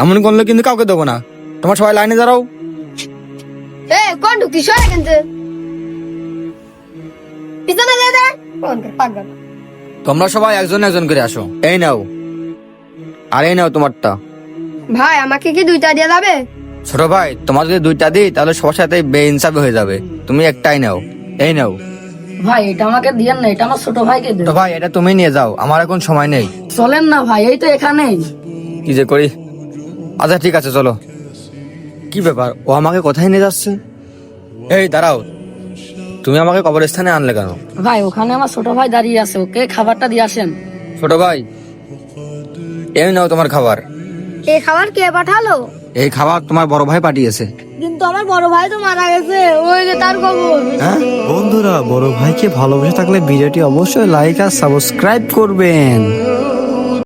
এমন করলে কিন্তু কাউকে দেবো না। তোমার সবাই লাইনে দাঁড়াও। কোন ঢুকতি সরে কিন্তু পিছনে দে দে পাগল। তোমরা সবাই একজন একজন করে আসো। এই নাও, আর এই নাও তোমারটা। ভাই আমাকে কি দুইটা দিয়ে যাবে? ছোট ভাই, তোমার যদি দুইটা দিই তাহলে সবার সাথে বেইনসাফি হয়ে যাবে। তুমি একটাই নাও। এই নাও। ভাই এটা আমাকে দিয়েন না, এটা আমার ছোট ভাইকে দেন। তো ভাই এটা তুমি নিয়ে যাও, আমার এখন সময় নেই। চলেন না ভাই, এই তো এখানেই। কি যে করি। আচ্ছা ঠিক আছে চলো। কি ব্যাপার, ও আমাকে কোথায় নিয়ে যাচ্ছে? এই দাঁড়াও, তুমি আমাকে কবরস্থানে আনলে কেন? ভাই ওখানে আমার ছোট ভাই দাঁড়িয়ে আছে, ওকে খাবারটা দিয়ে আসেন। ছোট ভাই, এই নাও তোমার খাবার। এই খাবার কে পাঠালো? এই খাবার তোমার বড় ভাই পাঠিয়েছে। কিন্তু আমার বড় ভাই তো মারা গেছে, ওই যে তার কবর। বন্ধুরা, বড় ভাইকে ভালোবেসে থাকলে ভিডিওটি অবশ্যই লাইক আর সাবস্ক্রাইব করবেন।